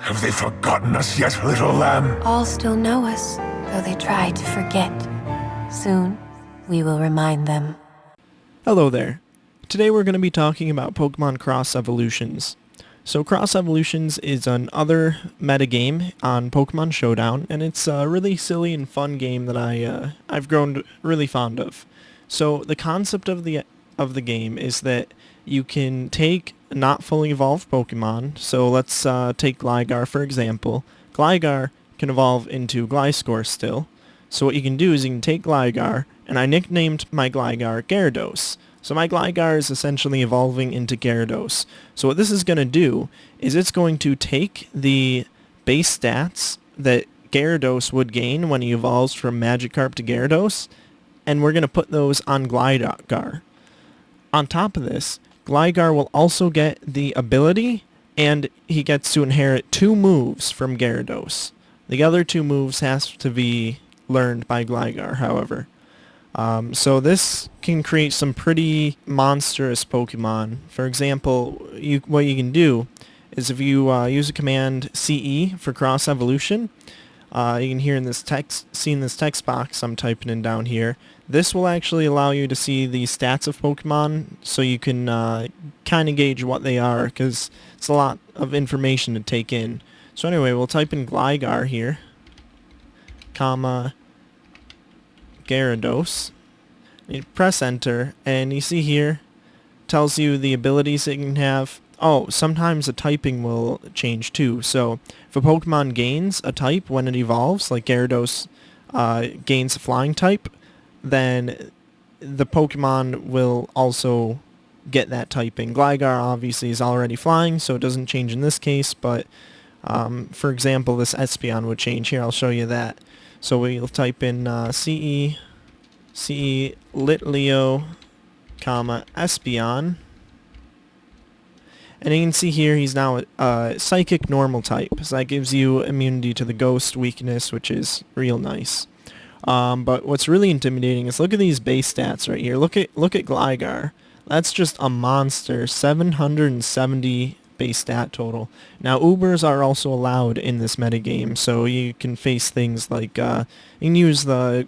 Have they forgotten us yet, little lamb? All still know us, though they try to forget. Soon, we will remind them. Hello there. Today we're going to be talking about Pokemon Cross Evolutions. So Cross Evolutions is another metagame on Pokemon Showdown, and it's a really silly and fun game that I've grown really fond of. So the concept of the game is that you can take not fully evolved Pokemon. So let's take Gligar for example. Gligar can evolve into Gliscor still. So what you can do is you can take Gligar, and I nicknamed my Gligar Gyarados. So my Gligar is essentially evolving into Gyarados. So what this is going to do is it's going to take the base stats that Gyarados would gain when he evolves from Magikarp to Gyarados, and we're going to put those on Gligar. On top of this, Gligar will also get the ability, and he gets to inherit 2 moves from Gyarados. The other 2 moves has to be learned by Gligar, however. So this can create some pretty monstrous Pokemon. For example, what you can do is if you use a command CE for cross evolution, you can hear in this see in this text box I'm typing in down here. This will actually allow you to see the stats of Pokemon, so you can kind of gauge what they are, because it's a lot of information to take in. So anyway, we'll type in Gligar here, comma Gyarados. You press enter, and you see here tells you the abilities it can have. Oh, sometimes the typing will change too. So if a Pokemon gains a type when it evolves, like Gyarados gains a flying type, then the Pokemon will also get that typing. Gligar obviously is already flying, so it doesn't change in this case, but for example, this Espeon would change. Here, I'll show you that. So we'll type in CE Litleo, comma Espeon, and you can see here he's now a Psychic Normal type, so that gives you immunity to the Ghost weakness, which is real nice. But what's really intimidating is look at these base stats right here. Look at Gligar. That's just a monster. 770 base stat total. Now Ubers are also allowed in this metagame, so you can face things like you can use the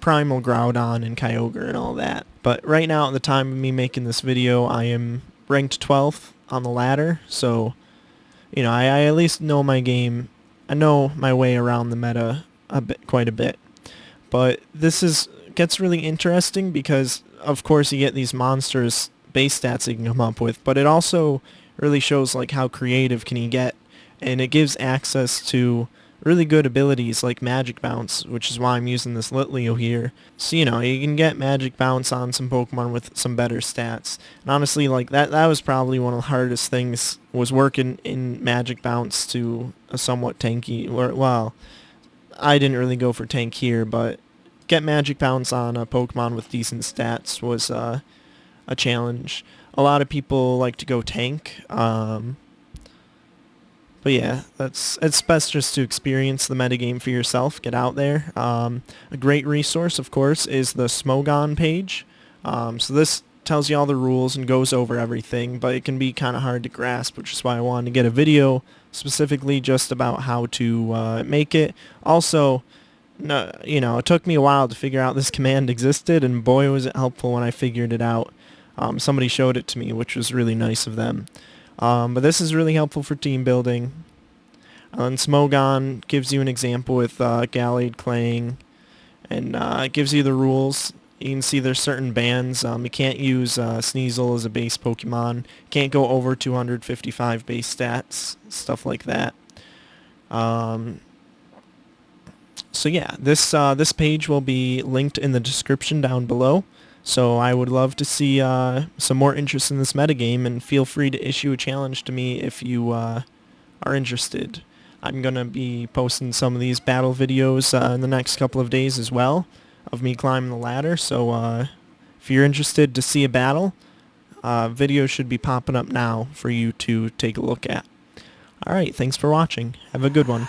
Primal Groudon and Kyogre and all that. But right now, at the time of me making this video, I am ranked 12th on the ladder, so you know, I at least know my game. I know my way around the meta quite a bit. But this gets really interesting because of course you get these monstrous base stats you can come up with, but it also really shows like how creative can you get, and it gives access to really good abilities like Magic Bounce, which is why I'm using this Litleo here. So you know, you can get Magic Bounce on some Pokemon with some better stats. And honestly, like that was probably one of the hardest things, was working in Magic Bounce to a somewhat tanky, well, I didn't really go for tank here, but get Magic Bounce on a Pokemon with decent stats was a challenge. A lot of people like to go tank, but yeah, it's best just to experience the metagame for yourself, get out there. A great resource, of course, is the Smogon page. So this tells you all the rules and goes over everything, but it can be kind of hard to grasp, which is why I wanted to get a video specifically just about how to make it. Also, no, you know, it took me a while to figure out this command existed, and boy was it helpful when I figured it out. Somebody showed it to me, which was really nice of them. But this is really helpful for team building. And Smogon gives you an example with Gallade, Clang, and it gives you the rules. You can see there's certain bans. You can't use Sneasel as a base Pokemon. Can't go over 255 base stats, stuff like that. So yeah, this page will be linked in the description down below. So I would love to see some more interest in this metagame, and feel free to issue a challenge to me if you are interested. I'm going to be posting some of these battle videos in the next couple of days as well, of me climbing the ladder. So if you're interested to see a battle, videos should be popping up now for you to take a look at. Alright, thanks for watching. Have a good one.